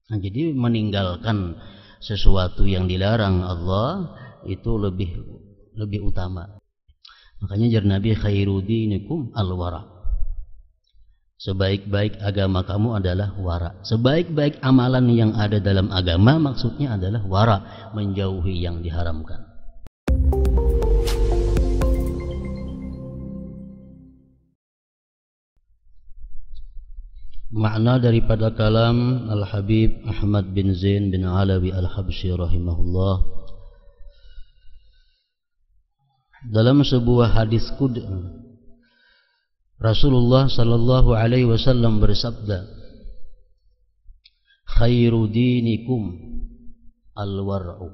Nah, jadi meninggalkan sesuatu yang dilarang Allah itu lebih utama. Makanya jar Nabi khairu dinikum al-wara. Sebaik-baik agama kamu adalah wara. Sebaik-baik amalan yang ada dalam agama maksudnya adalah wara, menjauhi yang diharamkan. Makna daripada kalam Al-Habib Ahmad bin Zain bin Alawi Al-Habsyi rahimahullah dalam sebuah hadis qudsi, Rasulullah sallallahu alaihi wasallam bersabda, khairu dinikum al-wara'u.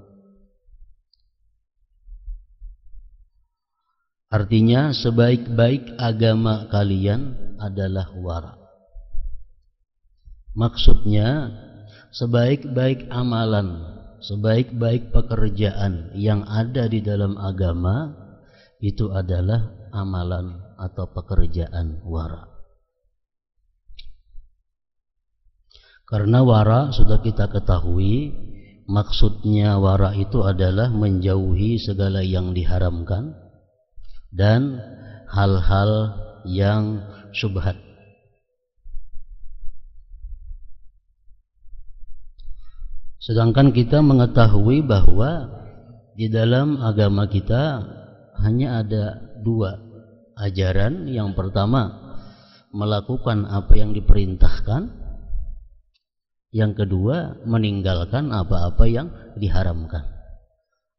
Artinya sebaik-baik agama kalian adalah wara. Maksudnya sebaik-baik amalan, sebaik-baik pekerjaan yang ada di dalam agama itu adalah amalan atau pekerjaan wara. Karena wara sudah kita ketahui, maksudnya wara itu adalah menjauhi segala yang diharamkan dan hal-hal yang syubhat. Sedangkan kita mengetahui bahwa di dalam agama kita hanya ada dua ajaran. Yang pertama, melakukan apa yang diperintahkan. Yang kedua, meninggalkan apa-apa yang diharamkan.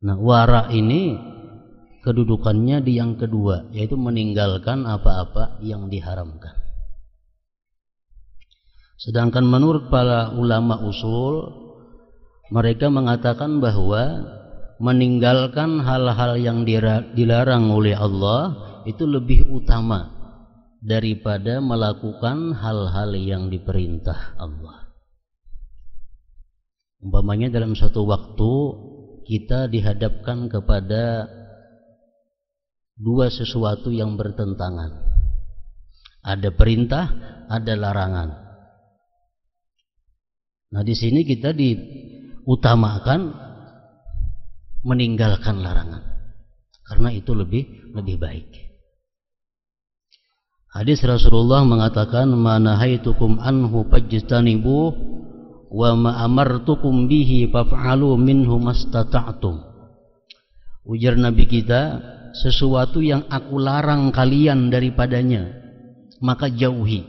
Nah, wara ini kedudukannya di yang kedua, yaitu meninggalkan apa-apa yang diharamkan. Sedangkan menurut para ulama usul, mereka mengatakan bahwa meninggalkan hal-hal yang dilarang oleh Allah itu lebih utama daripada melakukan hal-hal yang diperintah Allah. Umpamanya dalam suatu waktu kita dihadapkan kepada dua sesuatu yang bertentangan. Ada perintah, ada larangan. Nah, di sini kita diutamakan meninggalkan larangan karena itu lebih baik. Hadis Rasulullah mengatakan, ma nahaitukum anhu fajtanibu wa ma amartukum bihi faf'alu minhu mastata'tum. Ujar Nabi kita, sesuatu yang aku larang kalian daripadanya maka jauhi,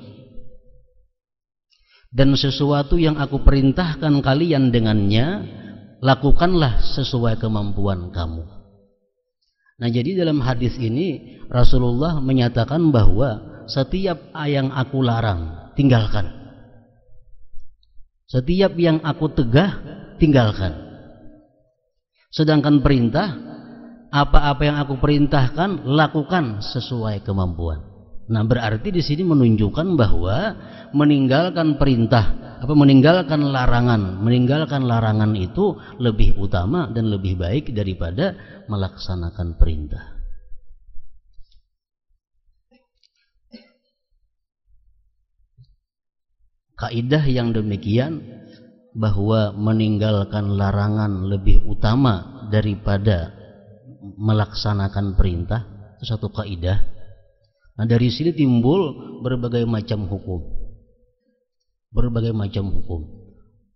dan sesuatu yang aku perintahkan kalian dengannya lakukanlah sesuai kemampuan kamu. Nah, jadi dalam hadis ini Rasulullah menyatakan bahwa setiap yang aku larang tinggalkan, setiap yang aku tegah tinggalkan. Sedangkan perintah, apa-apa yang aku perintahkan lakukan sesuai kemampuan. Nah, berarti di sini menunjukkan bahwa meninggalkan perintah, meninggalkan larangan itu lebih utama dan lebih baik daripada melaksanakan perintah. Kaidah yang demikian bahwa meninggalkan larangan lebih utama daripada melaksanakan perintah itu satu kaidah. Nah, dari sini timbul berbagai macam hukum.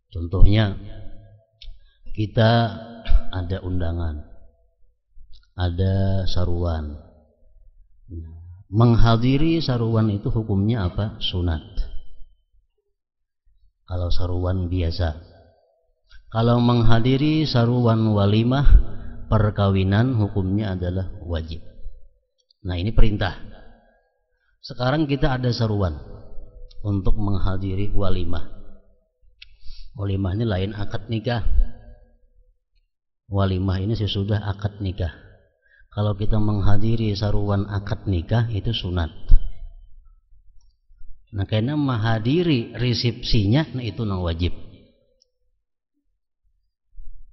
Contohnya, kita ada undangan, ada saruan. Menghadiri saruan itu hukumnya apa? Sunat. Kalau saruan biasa. Kalau menghadiri saruan walimah perkawinan hukumnya adalah wajib. Nah, ini perintah. Sekarang kita ada seruan untuk menghadiri walimah. Walimah ini lain akad nikah. Walimah ini sesudah akad nikah. Kalau kita menghadiri saruan akad nikah itu sunat. Nah, karena menghadiri resepsinya, nah itu nang wajib.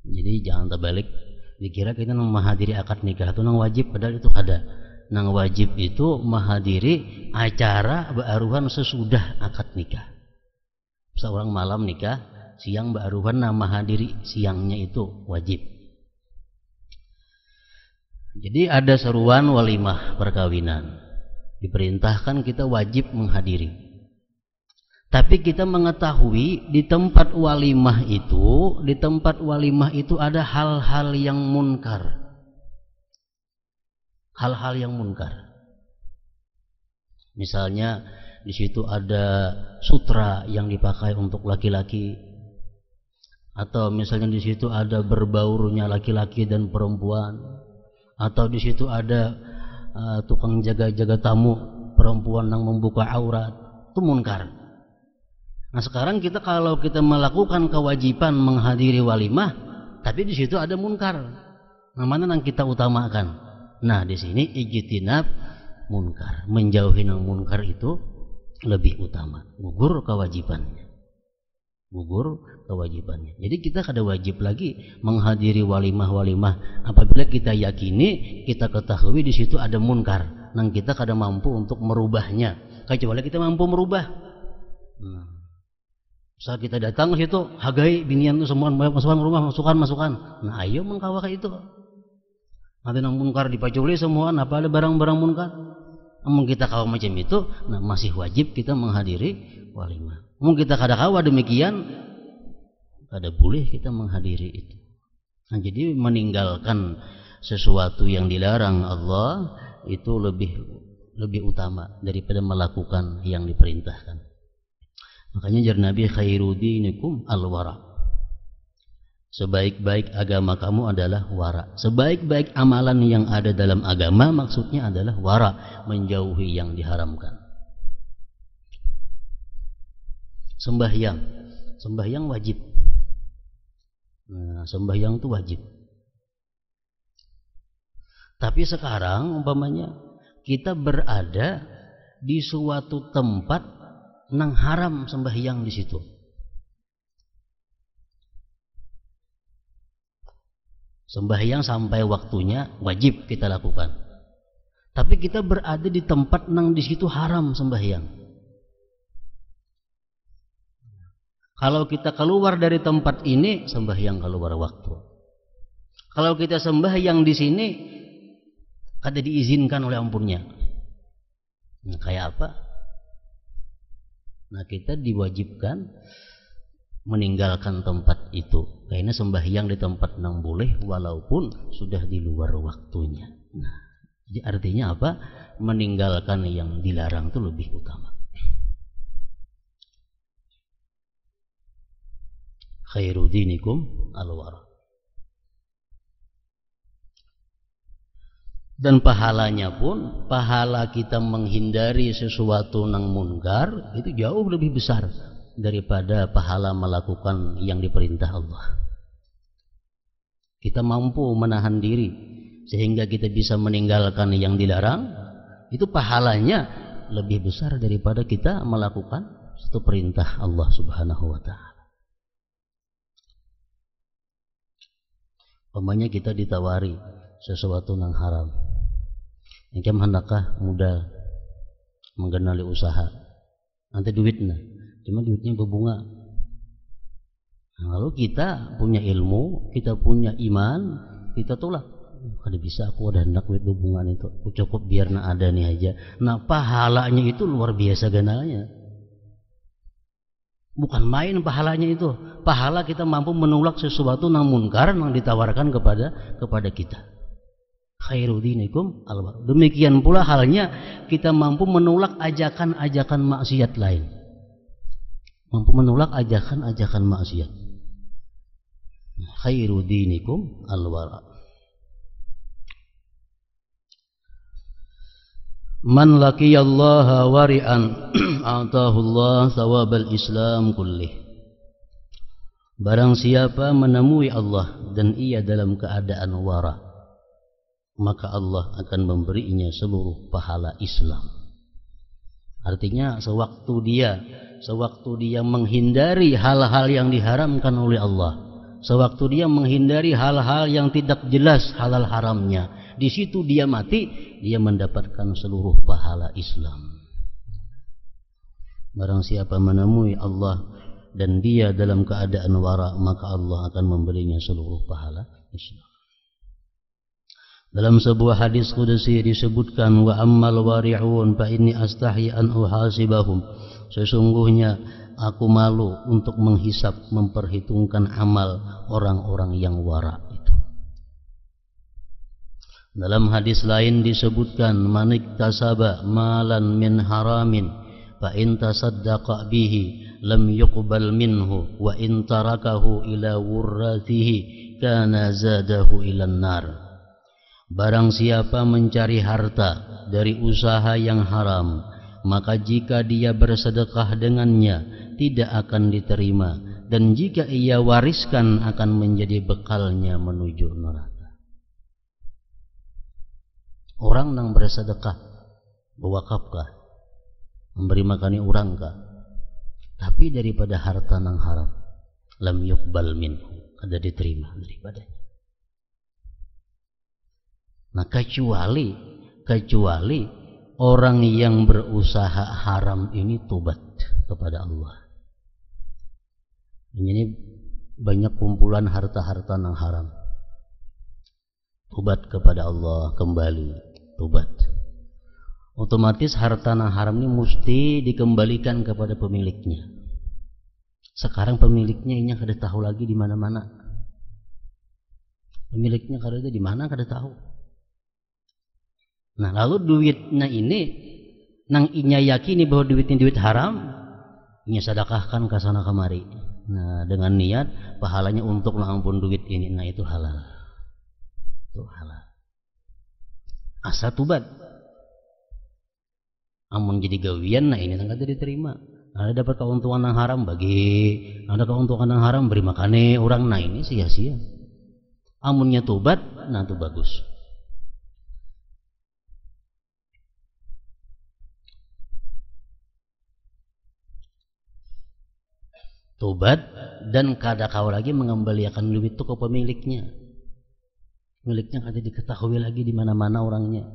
Jadi jangan terbalik, dikira kita menghadiri akad nikah itu nang wajib, padahal itu ada. Nang wajib itu menghadiri acara bearuhan sesudah akad nikah. Seorang malam nikah siang ba'ruhan nama hadiri siangnya itu wajib. Jadi ada seruan walimah perkawinan, diperintahkan kita wajib menghadiri. Tapi kita mengetahui di tempat walimah itu ada hal-hal yang munkar. Hal-hal yang munkar. Misalnya di situ ada sutra yang dipakai untuk laki-laki, atau misalnya di situ ada berbaurnya laki-laki dan perempuan, atau di situ ada tukang jaga-jaga tamu perempuan yang membuka aurat, itu munkar. Nah sekarang kita kalau kita melakukan kewajiban menghadiri walimah, tapi di situ ada munkar, nah mana yang kita utamakan? Nah di sini ijtinab munkar, menjauhi yang munkar itu lebih utama, gugur kewajibannya. Jadi kita kada wajib lagi menghadiri walimah apabila kita yakini, kita ketahui di situ ada munkar, nang kita kada mampu untuk merubahnya, kecuali kita mampu merubah. Saat kita datang ke situ, hagai binian itu semua masukkan rumah, masukkan. Nah ayo mengkawa kayak itu. Nanti nang munkar dipaculi semua, apa ada barang-barang munkar. Namun kita kawa macam itu, nah masih wajib kita menghadiri walimah. Namun kita kada kawa demikian, kada boleh kita menghadiri itu. Nah jadi meninggalkan sesuatu yang dilarang Allah itu lebih utama daripada melakukan yang diperintahkan. Makanya jar Nabi khairuddinikum al-wara. Sebaik-baik agama kamu adalah wara. Sebaik-baik amalan yang ada dalam agama maksudnya adalah wara, menjauhi yang diharamkan. Sembahyang wajib. Nah, sembahyang itu wajib. Tapi sekarang umpamanya kita berada di suatu tempat nang haram sembahyang di situ. Sembahyang sampai waktunya wajib kita lakukan. Tapi kita berada di tempat nang di situ haram sembahyang. Kalau kita keluar dari tempat ini, sembahyang keluar waktu. Kalau kita sembahyang di sini, kada diizinkan oleh ampunnya. Nah, kayak apa? Nah, kita diwajibkan meninggalkan tempat itu, karena sembahyang di tempat nang boleh walaupun sudah di luar waktunya. Nah, jadi artinya apa? Meninggalkan yang dilarang itu lebih utama. Khairuddinikum al-wara. Dan pahalanya pun, pahala kita menghindari sesuatu nang munkar itu jauh lebih besar daripada pahala melakukan yang diperintah Allah. Kita mampu menahan diri sehingga kita bisa meninggalkan yang dilarang, itu pahalanya lebih besar daripada kita melakukan satu perintah Allah Subhanahu wa taala. Umpamanya kita ditawari sesuatu yang haram, engkau hendakkah modal menggenali usaha, nanti duitnya, cuma duitnya berbunga. Nah, lalu kita punya ilmu, kita punya iman, kita tolak. Kada bisa, aku ada hendak duit berbunga itu, aku cukup biarna ada nih aja. Nah pahalanya itu luar biasa ganalnya. Bukan main pahalanya itu. Pahala kita mampu menolak sesuatu yang munkar yang ditawarkan kepada kita. Khairuddinikum al-wara. Demikian pula halnya kita mampu menolak ajakan-ajakan maksiat lain. Mampu menolak ajakan-ajakan maksiat. Khairuddinikum al-wara. Man laqiyallaha wari'an a'tahullah thawabal Islam kullih. Barang siapa menemui Allah dan ia dalam keadaan wara, maka Allah akan memberinya seluruh pahala Islam. Artinya sewaktu dia menghindari hal-hal yang diharamkan oleh Allah, sewaktu dia menghindari hal-hal yang tidak jelas halal haramnya, di situ dia mati, dia mendapatkan seluruh pahala Islam. Barang siapa menemui Allah dan dia dalam keadaan wara, maka Allah akan memberinya seluruh pahala Islam. Dalam sebuah hadis qudsi disebutkan, wa ammal wari'un fa inni astahi an uhasibahum, sesungguhnya aku malu untuk menghisap, memperhitungkan amal orang-orang yang wara itu. Dalam hadis lain disebutkan, manik tasaba malan min haramin fa in tasaddaqa bihi lam yuqbal minhu wa in tarakahu ila wurrathihi kana zadahu ilan nar. Barang siapa mencari harta dari usaha yang haram, maka jika dia bersedekah dengannya tidak akan diterima, dan jika ia wariskan akan menjadi bekalnya menuju neraka. Orang yang bersedekah, berwakafkah, memberi makani orang kah, tapi daripada harta nang haram, lam yuqbal minhu, kada diterima daripadanya. Nah, kecuali orang yang berusaha haram ini tobat kepada Allah. Ini banyak kumpulan harta-harta nang haram. Tobat kepada Allah, kembali tobat. Otomatis harta nang haram ini mesti dikembalikan kepada pemiliknya. Sekarang pemiliknya ini kada tahu lagi di mana-mana. Pemiliknya kada ada di mana, kada tahu. Nah, lalu duitnya ini nang inya yakini bahwa duitnya duit haram, inya sedekahkan ke sana kemari. Nah, dengan niat pahalanya untuk mengampun duit ini, nah itu halal. Itu halal. Asa tobat. Amun jadi gawian, nah ini nggak diterima. Ada dapat keuntungan yang haram bagi, ada keuntungan yang haram beri makane orang, nah ini sia-sia. Amunnya tobat, nah itu bagus. Tobat dan kada kau lagi mengembalikan duit itu ke pemiliknya. Miliknya kada diketahui lagi di mana-mana orangnya.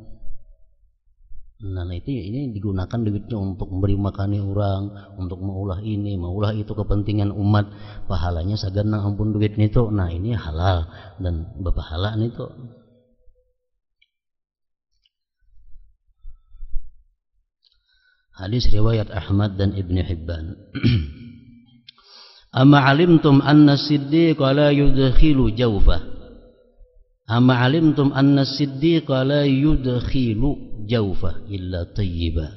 Nah, itu ini digunakan duitnya untuk memberi makani orang, untuk maulah ini, maulah itu, kepentingan umat, pahalanya sagan nang ampun duit itu. Nah, ini halal dan berpahala itu. Hadis riwayat Ahmad dan Ibnu Hibban. Amma alimtum anna siddiqa la yudkhilu jawfa. Amma alimtum anna siddiqa la yudkhilu jawfa illa tayyiba.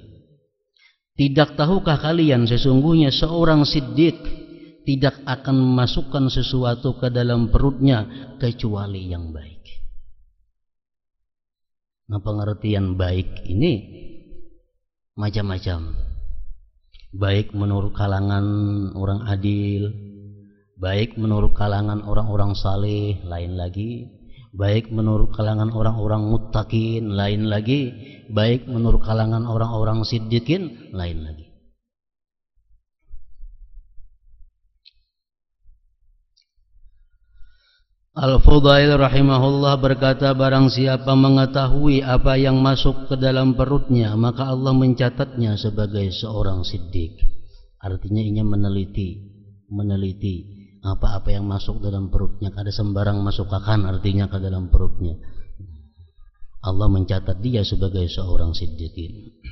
Tidak tahukah kalian sesungguhnya seorang siddiq tidak akan memasukkan sesuatu ke dalam perutnya kecuali yang baik. Nah, pengertian baik ini macam-macam. Baik menurut kalangan orang adil, baik menurut kalangan orang-orang saleh, lain lagi. Baik menurut kalangan orang-orang muttaqin, lain lagi. Baik menurut kalangan orang-orang siddiqin, lain lagi. Al-Fudail rahimahullah berkata, barang siapa mengetahui apa yang masuk ke dalam perutnya, maka Allah mencatatnya sebagai seorang siddiq. Artinya ia meneliti apa-apa yang masuk dalam perutnya, kada sembarang masukkan artinya ke dalam perutnya. Allah mencatat dia sebagai seorang siddiqin.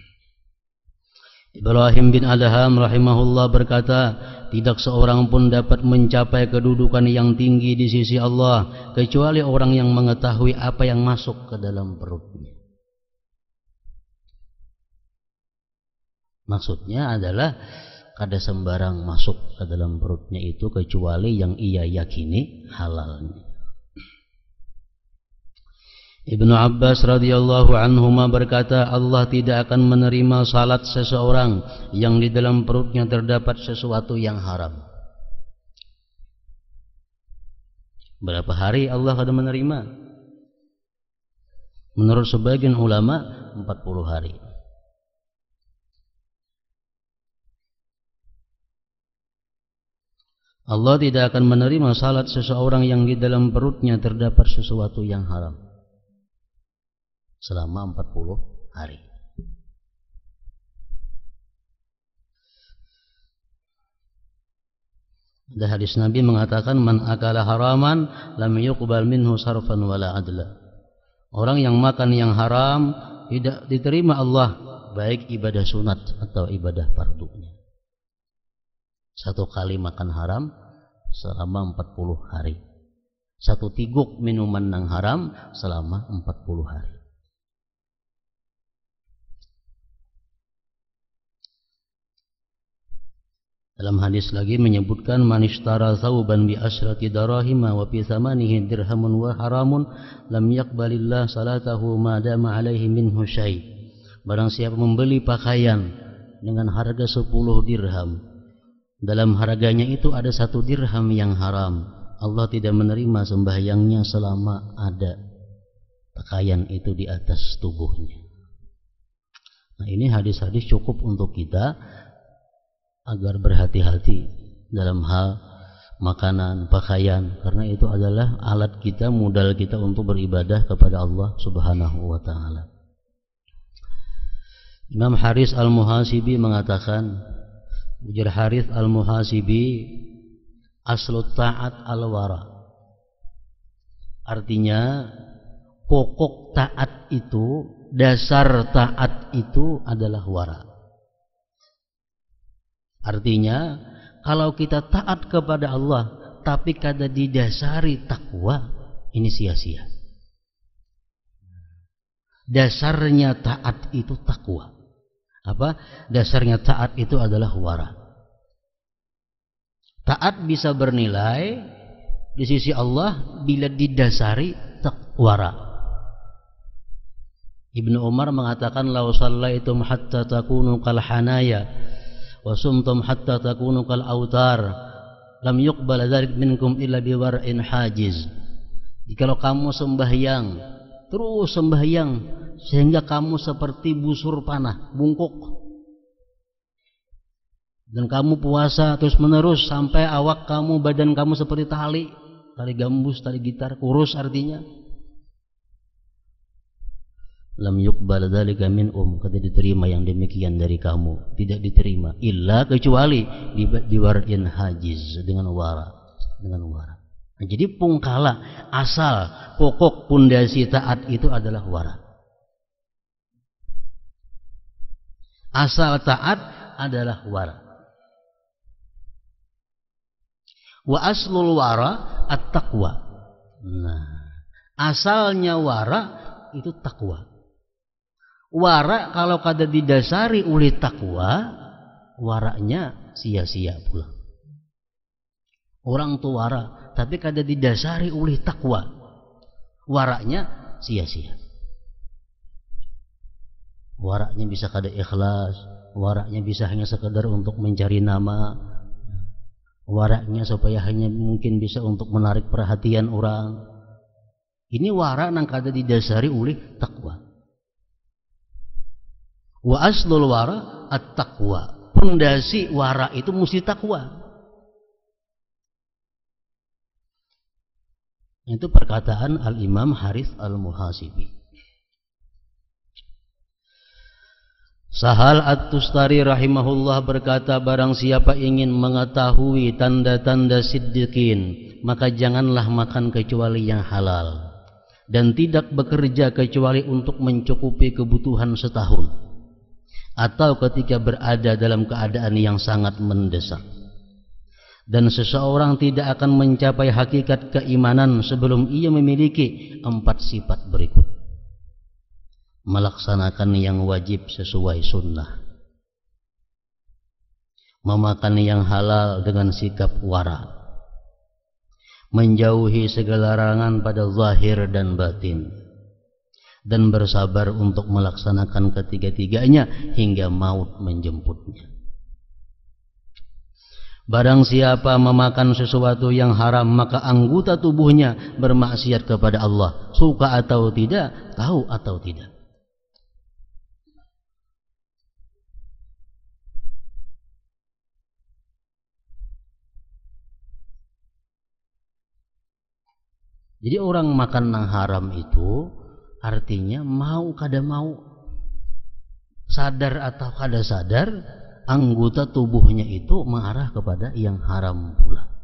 Ibrahim bin Adham rahimahullah berkata, tidak seorang pun dapat mencapai kedudukan yang tinggi di sisi Allah kecuali orang yang mengetahui apa yang masuk ke dalam perutnya. Maksudnya adalah kada sembarang masuk ke dalam perutnya itu kecuali yang ia yakini halalnya. Ibnu Abbas radhiyallahu anhuma berkata, Allah tidak akan menerima salat seseorang yang di dalam perutnya terdapat sesuatu yang haram. Berapa hari Allah akan menerima? Menurut sebagian ulama 40 hari. Allah tidak akan menerima salat seseorang yang di dalam perutnya terdapat sesuatu yang haram selama 40 hari. Ada hadis Nabi mengatakan, man akala haraman lam yuqbal minhu sarfan wala adla. Orang yang makan yang haram tidak diterima Allah, baik ibadah sunat atau ibadah fardunya. Satu kali makan haram selama 40 hari. Satu tiguk minuman yang haram selama 40 hari. Dalam hadis lagi menyebutkan, man ishtara thawban bi asyrati darahima wa fi thamanihi dirhamun wa haramun lam yaqbalillah salatahu ma dama alaihi minhu syai'. Barang siapa membeli pakaian dengan harga 10 dirham, dalam harganya itu ada 1 dirham yang haram, Allah tidak menerima sembahyangnya selama ada pakaian itu di atas tubuhnya. Nah, ini hadis-hadis cukup untuk kita agar berhati-hati dalam hal makanan, pakaian, karena itu adalah alat kita, modal kita untuk beribadah kepada Allah Subhanahu wa taala. Imam Haris Al-Muhasibi mengatakan, ujar Haris Al-Muhasibi, aslu ta'at al-wara. Artinya pokok taat itu, dasar taat itu adalah wara. Artinya, kalau kita taat kepada Allah tapi kada didasari takwa, ini sia-sia. Dasarnya taat itu takwa. Apa? Dasarnya taat itu adalah wara. Taat bisa bernilai di sisi Allah bila didasari takwara. Ibnu Umar mengatakan, "Lau shallaitum hatta takunu kal hanaya wa sumtum hatta takunu kal autar lam yuqbal dzalik minkum illa bi war'in hajiz." Jikalau kamu sembahyang, terus sembahyang sehingga kamu seperti busur panah, bungkuk, dan kamu puasa terus menerus sampai awak kamu, badan kamu seperti tali gambus, tali gitar, kurus, artinya lam yuqbal dzalika minkum, tidak diterima yang demikian dari kamu, tidak diterima illa kecuali di war'in hajiz, dengan wara. Nah, jadi pungkala, asal pokok pondasi taat itu adalah wara. Asal taat adalah wara. Wa aslul wara at-taqwa. Nah, asalnya wara itu takwa. Wara kalau kada didasari oleh takwa, waranya sia-sia pula. Orang tu wara tapi kada didasari oleh takwa, waranya sia-sia. Waranya bisa kada ikhlas, waranya bisa hanya sekedar untuk mencari nama, waranya supaya hanya mungkin bisa untuk menarik perhatian orang. Ini wara nang kada didasari oleh takwa. Wa aslul wara at-taqwa. Pondasi wara itu mesti takwa. Itu perkataan Al-Imam Haris Al-Muhasibi. Sahal At-Tustari rahimahullah berkata, barang siapa ingin mengetahui tanda-tanda siddiqin, maka janganlah makan kecuali yang halal, dan tidak bekerja kecuali untuk mencukupi kebutuhan setahun, atau ketika berada dalam keadaan yang sangat mendesak. Dan seseorang tidak akan mencapai hakikat keimanan sebelum ia memiliki 4 sifat berikut: melaksanakan yang wajib sesuai sunnah, memakan yang halal dengan sikap wara, menjauhi segala larangan pada zahir dan batin, dan bersabar untuk melaksanakan ketiga-tiganya hingga maut menjemputnya. Barang siapa memakan sesuatu yang haram, maka anggota tubuhnya bermaksiat kepada Allah, suka atau tidak, tahu atau tidak. Jadi orang makan yang haram itu artinya mau kada mau, sadar atau kada sadar, anggota tubuhnya itu mengarah kepada yang haram pula.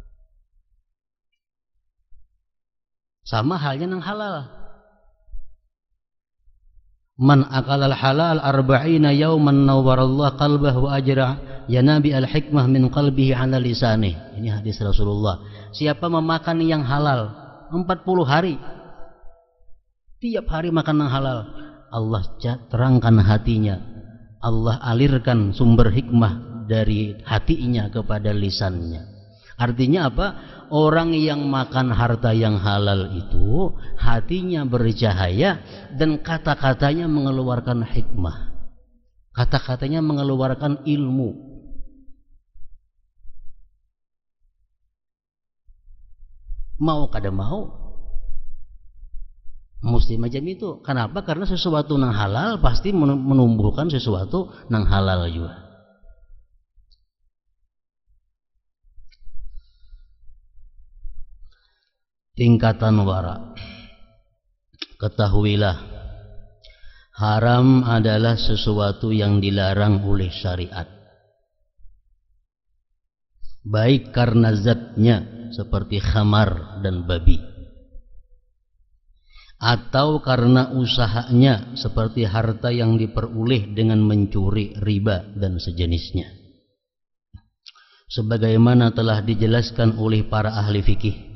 Sama halnya nang halal. Man akalal halal arba'ina yawman nawwarallahu qalbahu ajra ya nabi al-hikmah min qalbihi ala lisanih. Ini hadis Rasulullah. Siapa memakan yang halal 40 hari, tiap hari makan yang halal, Allah terangkan hatinya, Allah alirkan sumber hikmah dari hatinya kepada lisannya. Artinya apa? Orang yang makan harta yang halal itu hatinya bercahaya dan kata-katanya mengeluarkan hikmah, kata-katanya mengeluarkan ilmu. Mau kada mau mesti macam itu. Kenapa? Karena sesuatu nang halal pasti menumbuhkan sesuatu nang halal juga. Tingkatan wara. Ketahuilah, haram adalah sesuatu yang dilarang oleh syariat, baik karena zatnya seperti khamar dan babi, atau karena usahanya seperti harta yang diperoleh dengan mencuri, riba dan sejenisnya. Sebagaimana telah dijelaskan oleh para ahli fikih,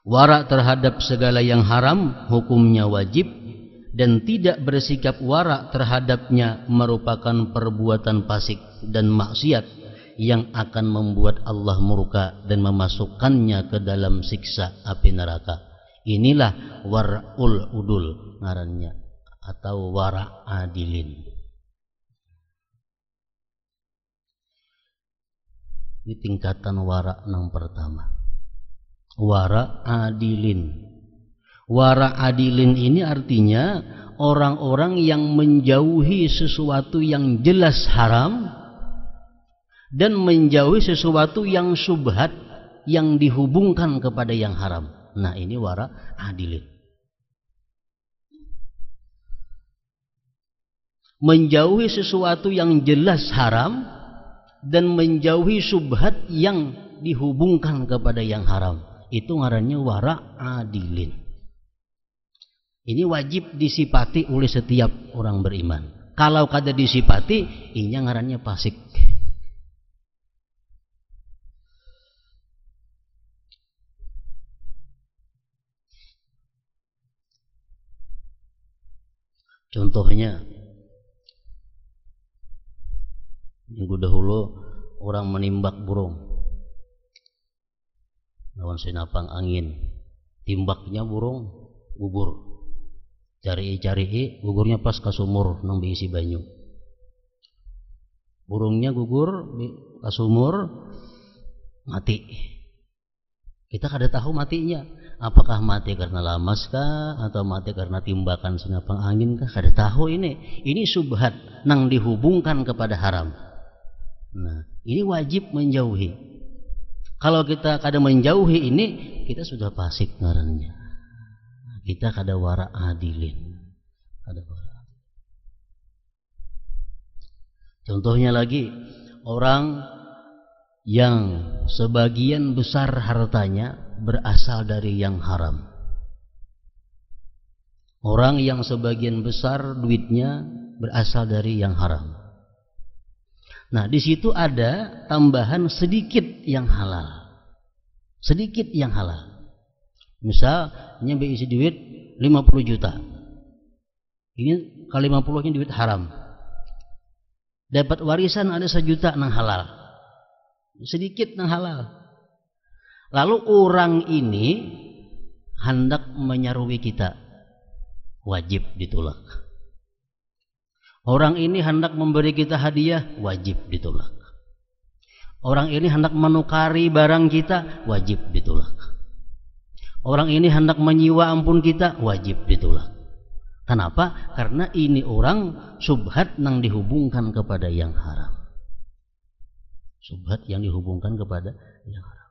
wara terhadap segala yang haram hukumnya wajib, dan tidak bersikap wara terhadapnya merupakan perbuatan fasik dan maksiat yang akan membuat Allah murka dan memasukkannya ke dalam siksa api neraka. Inilah wara'ul udul ngarannya, atau wara adilin. Ini tingkatan wara yang pertama. Wara adilin. Wara adilin ini artinya orang-orang yang menjauhi sesuatu yang jelas haram dan menjauhi sesuatu yang syubhat yang dihubungkan kepada yang haram. Nah, ini wara adilin. Menjauhi sesuatu yang jelas haram dan menjauhi syubhat yang dihubungkan kepada yang haram. Itu ngarannya wara adilin. Ini wajib disipati oleh setiap orang beriman. Kalau kada disipati, ini ngarannya fasik. Contohnya, minggu dahulu orang menimbak burung lawan senapang angin, timbaknya burung gugur, cari gugurnya pas ke sumur nang diisi banyu. Burungnya gugur ke sumur, mati. Kita kada tahu matinya, apakah mati karena lamas kah atau mati karena timbakan senapang angin kah, kada tahu. Ini subhat nang dihubungkan kepada haram. Nah, ini wajib menjauhi. Kalau kita kada menjauhi ini, kita sudah fasik ngarannya. Kita kada wara adilin. Kada wara. Contohnya lagi, orang yang sebagian besar hartanya berasal dari yang haram. Orang yang sebagian besar duitnya berasal dari yang haram. Nah, di situ ada tambahan sedikit yang halal. Sedikit yang halal. Misalnya berisi duit 50 juta. Ini kali 50-nya duit haram. Dapat warisan ada 1 juta nang halal. Sedikit nang halal. Lalu orang ini hendak menyarui kita. Wajib ditolak. Orang ini hendak memberi kita hadiah, wajib ditolak. Orang ini hendak menukari barang kita, wajib ditolak. Orang ini hendak menyiwa ampun kita, wajib ditolak. Kenapa? Karena ini orang subhat yang dihubungkan kepada yang haram. Subhat yang dihubungkan kepada yang haram.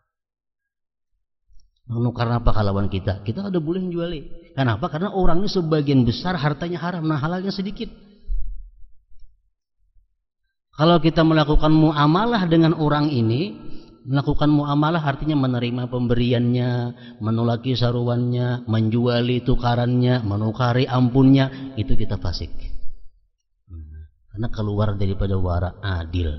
Menukar apa kalawan kita? Kita ada boleh juali. Kenapa? Karena orang ini sebagian besar hartanya haram, nah halalnya sedikit. Kalau kita melakukan muamalah dengan orang ini, Melakukan muamalah artinya menerima pemberiannya, menolaki saruannya, menjuali tukarannya, menukari ampunnya, itu kita fasik. Karena keluar daripada wara adil.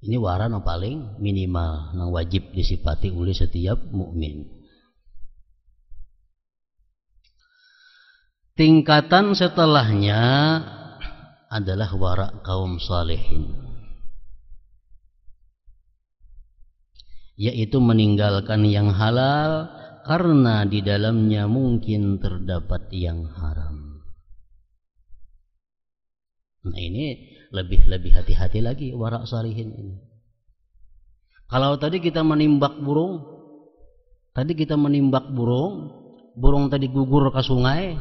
Ini wara yang paling minimal, yang wajib disifati oleh setiap mukmin. Tingkatan setelahnya adalah wara kaum salihin, yaitu meninggalkan yang halal karena di dalamnya mungkin terdapat yang haram. Nah ini lebih hati-hati lagi wara salihin ini. Kalau tadi kita menimbak burung, burung tadi gugur ke sungai,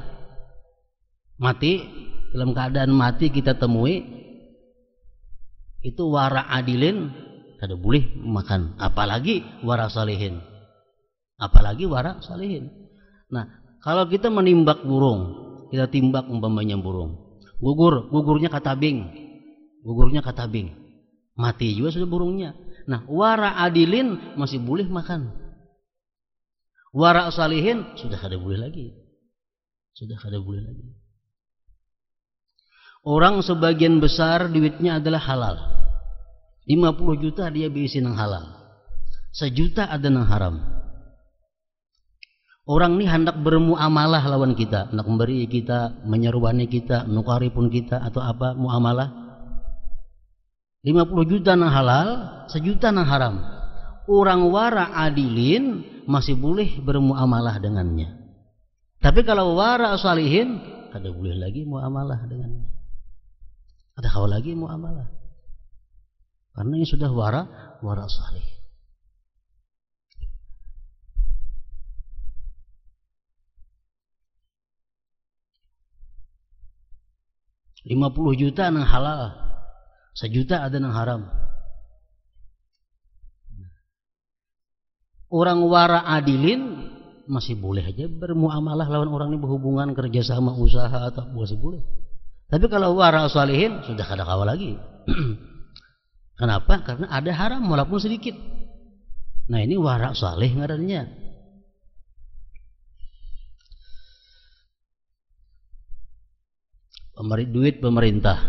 mati, dalam keadaan mati kita temui, itu wara adilin, kada boleh makan, apalagi wara salihin. Nah, kalau kita menimbak burung, kita timbak umpamanya burung, gugurnya katabing, mati juga sudah burungnya. Nah, wara adilin masih boleh makan, wara salihin sudah kada boleh lagi. Orang sebagian besar duitnya adalah halal, 50 juta dia biasin yang halal, 1 juta ada yang haram. Orang ini hendak bermuamalah lawan kita, hendak memberi kita, menyeruani kita, nukari pun kita atau apa muamalah, 50 juta yang halal, 1 juta yang haram. Orang wara adilin masih boleh bermuamalah dengannya. Tapi kalau wara salihin, kada boleh lagi muamalah dengannya. Ada kau lagi muamalah. Karena ini sudah wara salih. $50 juta yang halal, 1 juta ada yang haram. Orang wara adilin masih boleh aja bermuamalah lawan orang ini, berhubungan kerjasama usaha atau masih boleh. Tapi kalau wara salihin sudah kada kawa lagi. Kenapa? Karena ada haram walaupun sedikit. Nah ini wara salih ngarannya. Duit pemerintah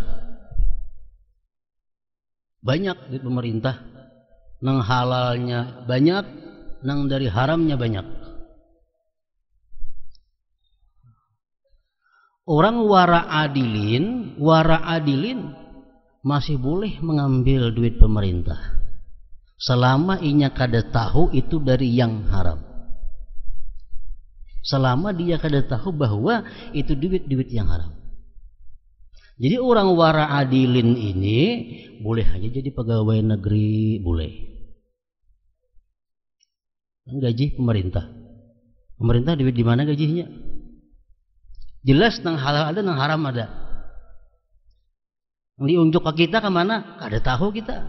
banyak, duit pemerintah nang halalnya banyak, nang dari haramnya banyak. Orang wara adilin masih boleh mengambil duit pemerintah selama inya kada tahu itu dari yang haram, selama dia kada tahu bahwa itu duit yang haram. Jadi orang wara adilin ini boleh aja jadi pegawai negeri, boleh. Gaji pemerintah duit di mana gajinya? Jelas nang halal ada, nang haram ada. Diunjuk ke kita kemana? Kada tahu kita.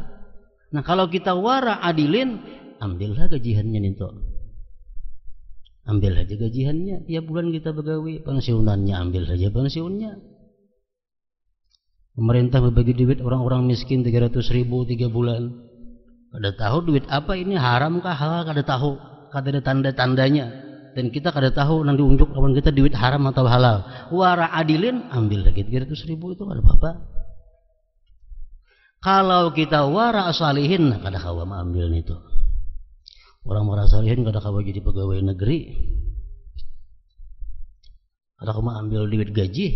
Nah kalau kita wara adilin, ambillah gajiannya nito. Ambil aja gajiannya, tiap bulan kita begawi, pensiunannya ambil saja pensiunnya. Pemerintah berbagi duit orang-orang miskin 300.000 3 bulan. Kada tahu duit apa ini, haram kah halal, kada tahu. Kada ada tanda-tandanya. Dan kita kada tahu nang diunjuk lawan kita duit haram atau halal. Wara adilin ambil lagi 300.000 itu kada apa-apa. Kalau kita wara salihin kada kawa ambil itu. Orang wara salihin kada kawa jadi pegawai negeri. Kada kawa ambil duit gaji.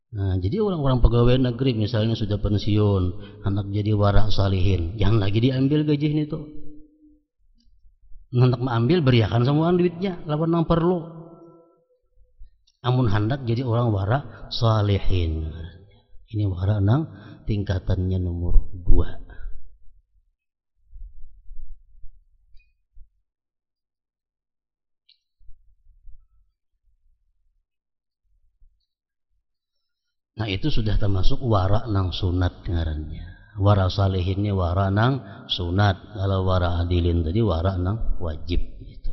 Nah, jadi orang-orang pegawai negeri misalnya sudah pensiun, anak jadi wara salihin, jangan lagi diambil gaji itu. Hendak mengambil beriakan semua duitnya, lawan nang perlu. Amun hendak jadi orang wara salihin. Ini wara nang tingkatannya nomor 2. Nah itu sudah termasuk wara nang sunat ngarannya. Wara salihinnya wara nang sunat, kalau wara adilin tadi wara nang wajib gitu.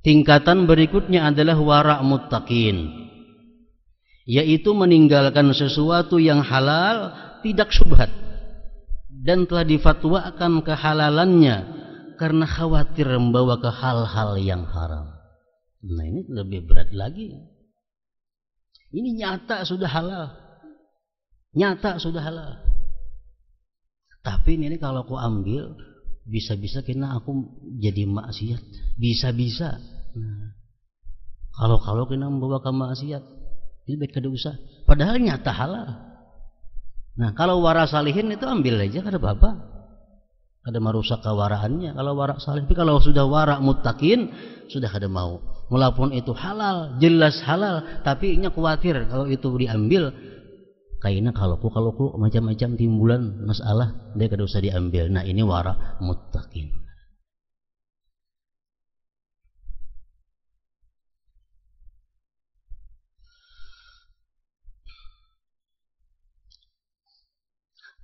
Tingkatan berikutnya adalah wara muttaqin, yaitu meninggalkan sesuatu yang halal tidak syubhat dan telah difatwakan kehalalannya karena khawatir membawa ke hal-hal yang haram. Nah, ini lebih berat lagi. Ini nyata sudah halal. Nyata sudah halal. Tapi ini kalau aku ambil, bisa-bisa kena aku jadi maksiat. Bisa-bisa. Nah, kalau kena membawa ke maksiat, ini baik kada usah. Padahal nyata halal. Nah, kalau wara salihin itu ambil aja, kada apa-apa. Kada merusak kewaraannya kalau wara salih. Tapi kalau sudah wara muttaqin, sudah kada mau. Walaupun itu halal, jelas halal, tapi nya khawatir kalau itu diambil, kayaknya kalau ku macam-macam timbulan masalah, dia kada usah diambil. Nah, ini wara muttaqin.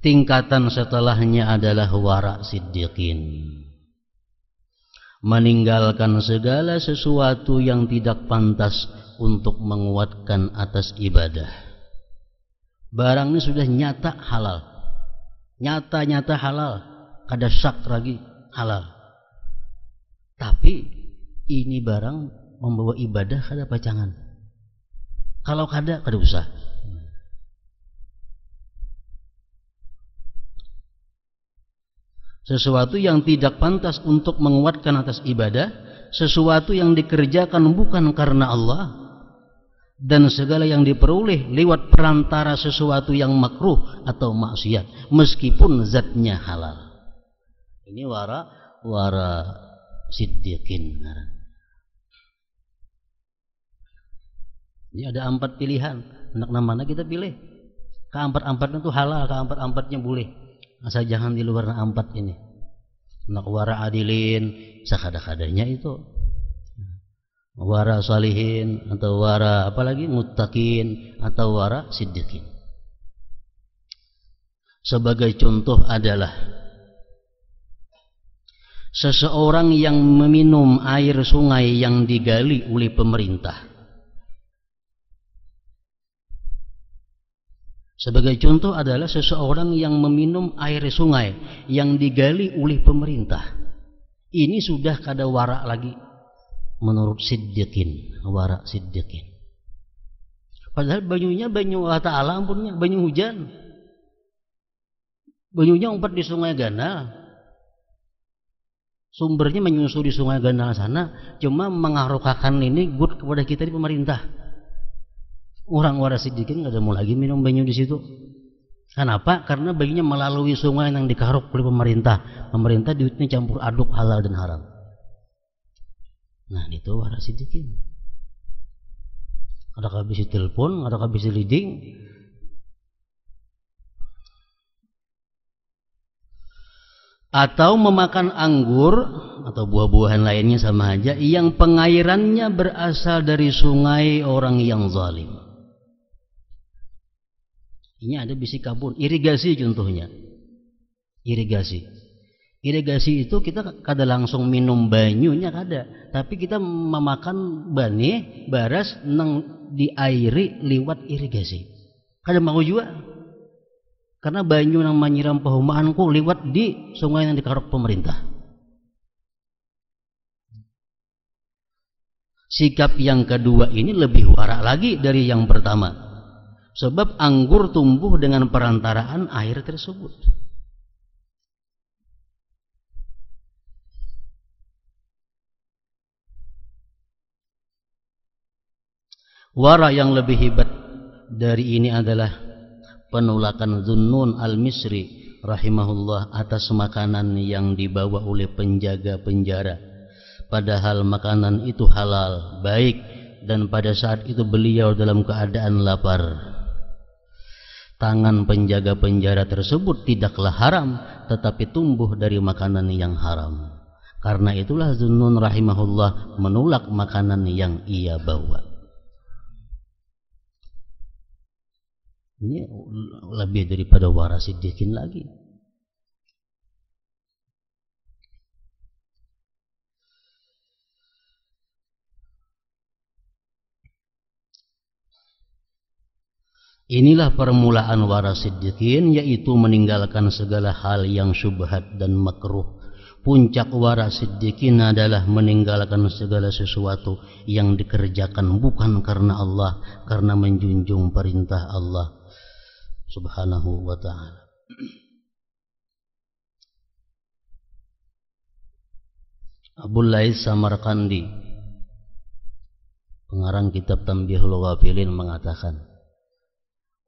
Tingkatan setelahnya adalah wara siddiqin, meninggalkan segala sesuatu yang tidak pantas untuk menguatkan atas ibadah. Barang ini sudah nyata halal, nyata halal, kada syak lagi halal. Tapi ini barang membawa ibadah kada pacangan. Kalau kada usah. Sesuatu yang tidak pantas untuk menguatkan atas ibadah, sesuatu yang dikerjakan bukan karena Allah, dan segala yang diperoleh lewat perantara sesuatu yang makruh atau maksiat, meskipun zatnya halal. Ini wara siddiqin. Ini ada 4 pilihan. Nak mana kita pilih? Keempat-empatnya itu halal, keempat-empatnya boleh. Asal jangan di luar 4 ini. Nak wara adilin sakada-kadanya itu, wara salihin atau wara apalagi muttaqin atau wara siddiqin. Sebagai contoh adalah seseorang yang meminum air sungai yang digali oleh pemerintah. Sebagai contoh adalah seseorang yang meminum air sungai yang digali oleh pemerintah. Ini sudah kada wara lagi menurut siddiqin, wara siddiqin. Padahal banyunya banyu Allah Ta'ala, ampunnya banyu hujan. Banyunya umpat di sungai Ganal. Sumbernya menyusuri sungai Ganal sana, cuma mengarukakan ini good kepada kita di pemerintah. Orang wara siddiqin nggak ada mau lagi minum banyu di situ. Kenapa? Karena banyunya melalui sungai yang dikaruk oleh pemerintah. Pemerintah duitnya campur aduk halal dan haram. Nah, itu wara siddiqin. Ada habis telepon, ada habis leading. Atau memakan anggur atau buah-buahan lainnya sama aja yang pengairannya berasal dari sungai orang yang zalim. Ini ada bisi kabun, irigasi contohnya. Irigasi itu kita kada langsung minum banyunya kada, tapi kita memakan bani baras nang diairi liwat irigasi. Kada mau juga. Karena banyu nang menyiram perumahanku liwat di sungai yang dikaruk pemerintah. Sikap yang kedua ini lebih wara lagi dari yang pertama. Sebab anggur tumbuh dengan perantaraan air tersebut. Wara yang lebih hebat dari ini adalah penolakan Zunnun al-Misri rahimahullah atas makanan yang dibawa oleh penjaga penjara. Padahal makanan itu halal, baik, dan pada saat itu beliau dalam keadaan lapar. Tangan penjaga penjara tersebut tidaklah haram, tetapi tumbuh dari makanan yang haram. Karena itulah Zunnun rahimahullah menolak makanan yang ia bawa. Ini lebih daripada wara siddiqin lagi. Inilah permulaan wara siddiqin, yaitu meninggalkan segala hal yang syubhat dan makruh. Puncak wara siddiqin adalah meninggalkan segala sesuatu yang dikerjakan bukan karena Allah, karena menjunjung perintah Allah Subhanahu wa ta'ala. Abul Lais Samarkandi, pengarang kitab Tanbihul Ghafilin, mengatakan,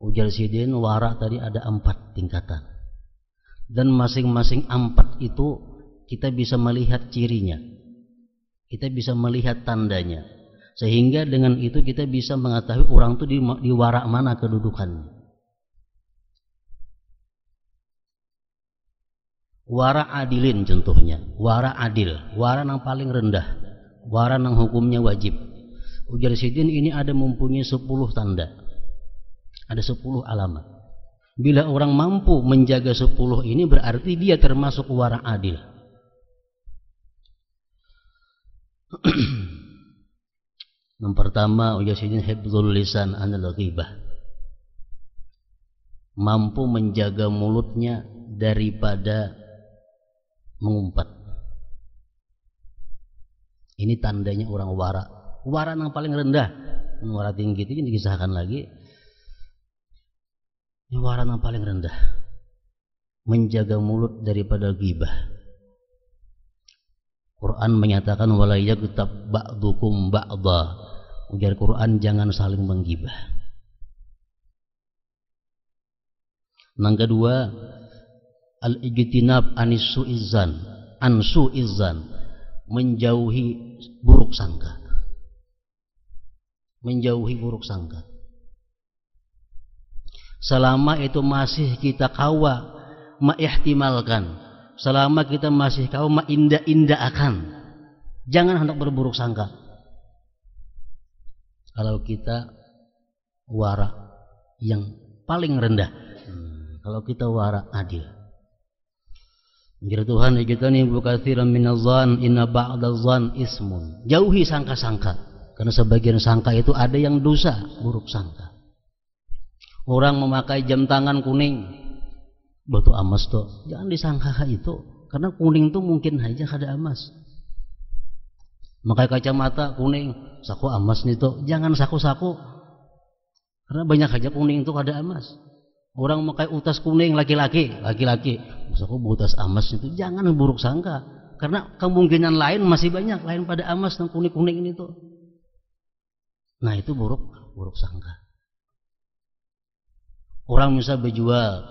ujar sidin wara tadi ada 4 tingkatan, dan masing-masing 4 itu kita bisa melihat cirinya, kita bisa melihat tandanya, sehingga dengan itu kita bisa mengetahui orang itu di wara mana kedudukannya. Wara adilin contohnya, wara adil, wara yang paling rendah, wara yang hukumnya wajib. Ujar sidin ini ada mempunyai 10 tanda, ada 10 alamat. Bila orang mampu menjaga 10 ini, berarti dia termasuk wara adil. Yang pertama, ujar sidin hifdzul lisan anil ghibah, mampu menjaga mulutnya daripada mengumpat. Ini tandanya orang wara. Wara yang paling rendah, wara tinggi itu yang dikisahkan lagi. Ini wara yang paling rendah, menjaga mulut daripada ghibah. Quran menyatakan wala yaghtab ba'dukum ba'dha. Ujar Quran, jangan saling menggibah. Yang kedua, al-ijtinab anis su'izzan, an su'izzan, menjauhi buruk sangka. Menjauhi buruk sangka. Selama itu masih kita kawa mengihtimalkan, selama kita masih kawa mengindah-indahkan, jangan hendak berburuk sangka. Kalau kita wara yang paling rendah, kalau kita wara adil. Jadi Tuhan ijtani bu katsiran minadh-dhann inna ba'dadh-dhann ismun. Jauhi sangka-sangka, karena sebagian sangka itu ada yang dosa, buruk sangka. Orang memakai jam tangan kuning, batu emas tuh, jangan disangka itu, karena kuning tuh mungkin aja kada emas. Memakai kacamata kuning, saku emas nih tuh, jangan saku-saku, karena banyak aja kuning itu kada emas. Orang memakai utas kuning, laki-laki, saku utas emas itu, jangan buruk sangka, karena kemungkinan lain masih banyak lain pada emas dan kuning-kuning ini tuh. Nah itu buruk sangka. Orang bisa berjual,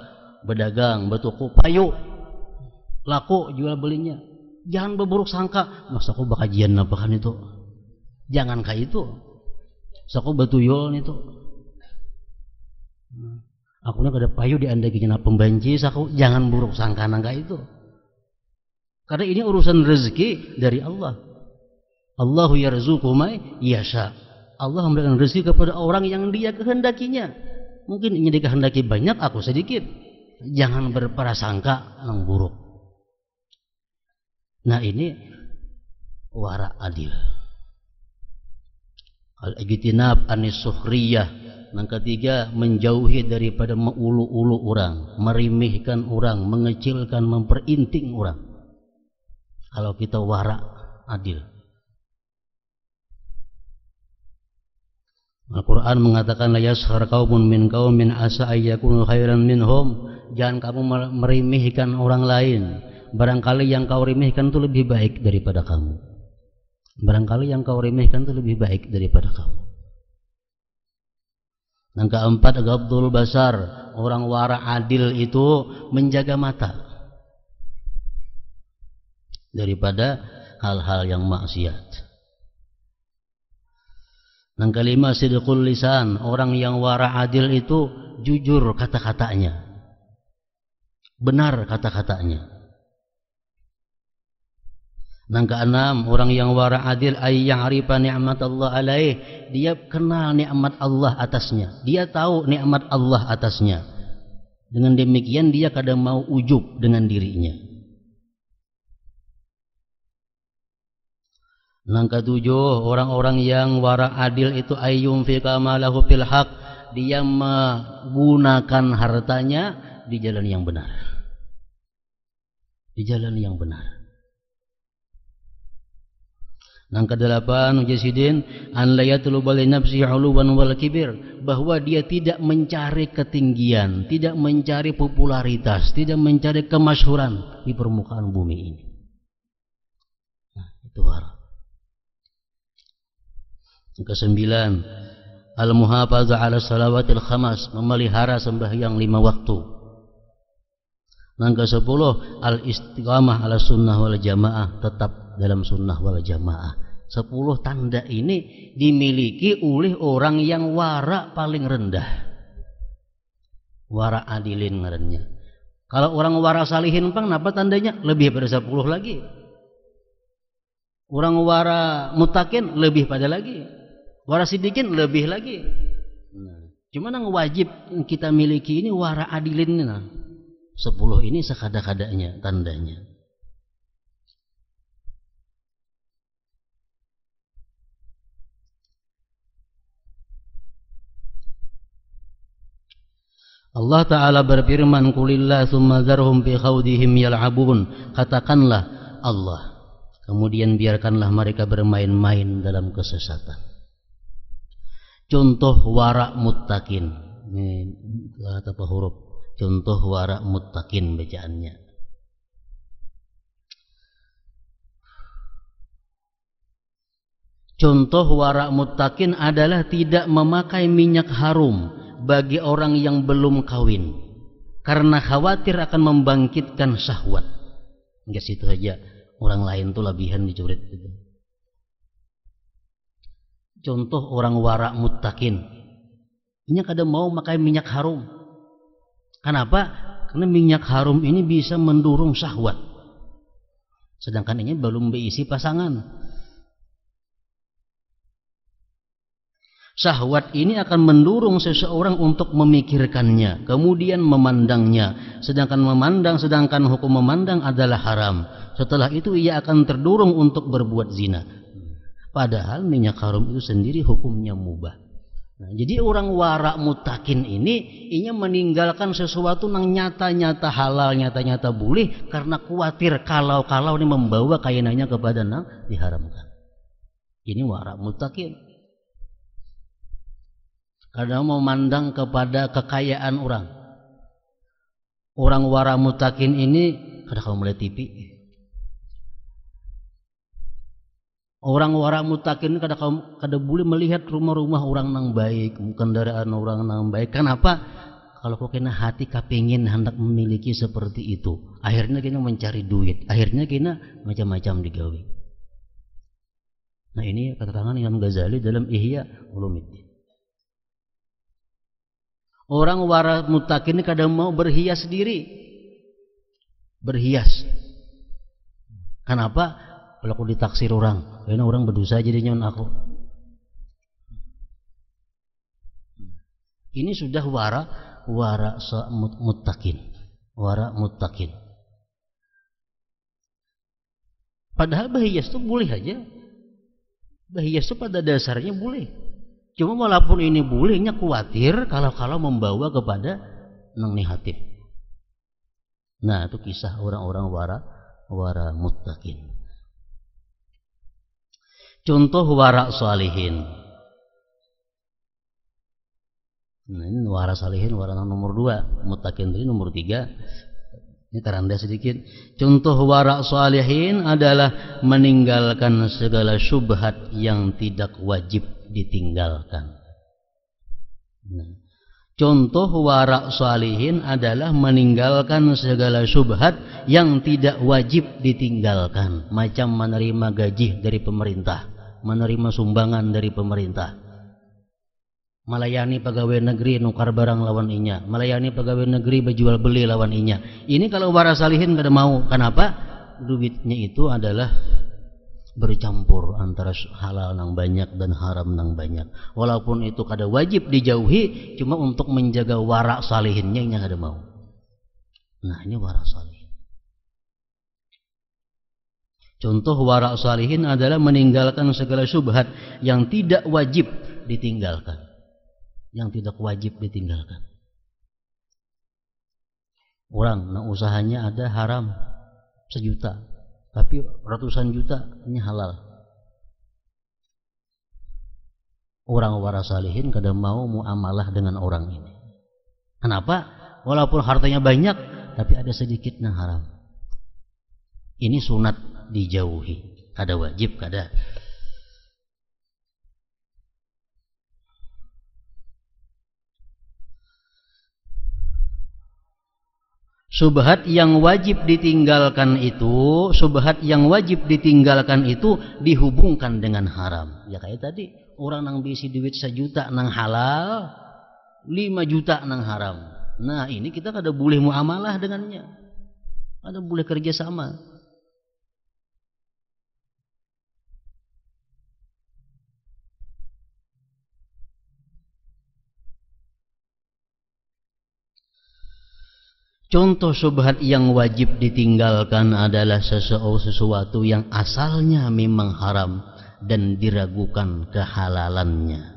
berdagang, bertuku, payu, laku jual belinya, jangan berburuk sangka, mas aku bakajian napakan itu, jangan kayak itu, saku betuyul itu. Aku nya kada payu di anda kena pembanci, saku jangan buruk sangka nangka itu, karena ini urusan rezeki dari Allah. Allahu yarzuqu may yasha. Allah memberikan rezeki kepada orang yang Dia kehendakinya. Mungkin ini dikehendaki banyak, aku sedikit. Jangan berprasangka yang buruk. Nah ini wara adil. Al-ijtinab anis sukhriyah. Yang ketiga, menjauhi daripada mengulu-ulu orang, merimihkan orang, mengecilkan, memperinting orang. Kalau kita wara adil. Al-Quran mengatakan la yaskhar qaumun min qaumin asa ayyakunu khairan minhum. Jangan kamu merimihkan orang lain, barangkali yang kau remehkan itu lebih baik daripada kamu. Barangkali yang kau remehkan itu lebih baik daripada kamu. Yang keempat, ghabdul basar. Orang wara adil itu menjaga mata daripada hal-hal yang maksiat. Yang kelima, sidqul lisan. Orang yang wara adil itu jujur kata-katanya, benar kata-katanya. Yang keenam, orang yang wara adil ay ya'rifa ni'mat Allah alaih, dia kenal nikmat Allah atasnya, dia tahu nikmat Allah atasnya. Dengan demikian dia kadang mau ujub dengan dirinya. Yang ketujuh, orang-orang yang wara adil itu ayyum fi kamalahu fil haq, dia menggunakan hartanya di jalan yang benar. Di jalan yang benar. Yang kedelapan, mujasidin an la yatlubu li nafsihi 'uluwan wal kibir, bahwa dia tidak mencari ketinggian, tidak mencari popularitas, tidak mencari kemasyhuran di permukaan bumi ini. Nah, itu wara. Yang kesembilan, al-muhafazah 'ala salawatil khamas, memelihara sembahyang 5 waktu. Yang ke-10, al-istiqamah 'ala sunnah wal jamaah, tetap dalam sunnah wal jamaah. 10 tanda ini dimiliki oleh orang yang wara paling rendah. Wara adilin ngarannya. Kalau orang wara salihin pang, apa tandanya? Lebih pada 10 lagi. Orang wara mutakin lebih pada lagi. Wara sidikin lebih lagi. Nah, cuma yang wajib kita miliki ini wara adilin. Nah, 10 ini sekada-kadanya tandanya. Allah Ta'ala berfirman, Qulillah thumma dharhum fi khawdihim yal'abun. Katakanlah Allah, kemudian biarkanlah mereka bermain-main dalam kesesatan. Contoh wara muttaqin. Ini kata apa huruf? Contoh wara muttaqin bacaannya. Contoh wara muttaqin adalah tidak memakai minyak harum bagi orang yang belum kawin, karena khawatir akan membangkitkan syahwat. Enggak situ aja, orang lain tuh lebihan dicurit gitu. Contoh orang wara muttaqin, ini kadang mau pakai minyak harum. Kenapa? Karena minyak harum ini bisa mendorong syahwat, sedangkan ini belum berisi pasangan. Syahwat ini akan mendorong seseorang untuk memikirkannya, kemudian memandangnya. Sedangkan hukum memandang adalah haram. Setelah itu ia akan terdorong untuk berbuat zina. Padahal minyak harum itu sendiri hukumnya mubah. Nah, jadi orang wara mutakin ini meninggalkan sesuatu yang nyata-nyata halal, nyata-nyata boleh, karena khawatir kalau ini membawa kainannya kepada yang diharamkan. Ini wara mutakin. Kadang memandang kepada kekayaan orang. Orang wara mutakin ini kadang kalau melihat TV. Orang wara mutakin kadang boleh melihat rumah-rumah orang nang baik, kendaraan orang nang baik. Kenapa? Kalau kau kena hati kepingin hendak memiliki seperti itu, akhirnya kena mencari duit, akhirnya kena macam-macam digawe. Nah, ini keterangan Imam Ghazali dalam Ihya Ulumuddin. Orang wara mutakin ini kadang mau berhias diri. Berhias. Kenapa? Kalau aku ditaksir orang, karena orang berdosa jadinya aku. Ini sudah wara mutakin. Wara mutakin. Padahal berhias itu boleh aja. Berhias itu pada dasarnya boleh. Cuma walaupun ini bolehnya khawatir kalau membawa kepada nang negatif. Nah, itu kisah orang-orang wara muttaqin. Contoh wara salihin. Nah, ini wara salihin, wara nomor 2, muttaqin tadi nomor 3. Ini teranda sedikit. Contoh wara salihin adalah meninggalkan segala syubhat yang tidak wajib ditinggalkan. Nah, contoh wara salihin adalah meninggalkan segala syubhat yang tidak wajib ditinggalkan, macam menerima gaji dari pemerintah, menerima sumbangan dari pemerintah, melayani pegawai negeri nukar barang lawan inya, melayani pegawai negeri berjual beli lawan inya. Ini kalau wara salihin kada mau. Kenapa? Duitnya itu adalah bercampur antara halal nang banyak dan haram nang banyak. Walaupun itu kada wajib dijauhi, cuma untuk menjaga warak salihinnya ini kada mau. Nah, ini warak salihin. Contoh warak salihin adalah meninggalkan segala syubhat yang tidak wajib ditinggalkan. Yang tidak wajib ditinggalkan. Orang nah usahanya ada haram 1 juta, tapi ratusan juta ini halal. Orang waras salihin kadang mau muamalah dengan orang ini. Kenapa? Walaupun hartanya banyak, tapi ada sedikit yang haram. Ini sunat dijauhi, kada wajib kada. Subhat yang wajib ditinggalkan itu, dihubungkan dengan haram. Ya kayak tadi, orang nang bisi duit 1 juta nang halal, 5 juta nang haram. Nah, ini kita kada boleh muamalah dengannya. Kada boleh kerjasama. Contoh syubhat yang wajib ditinggalkan adalah sesuatu yang asalnya memang haram dan diragukan kehalalannya.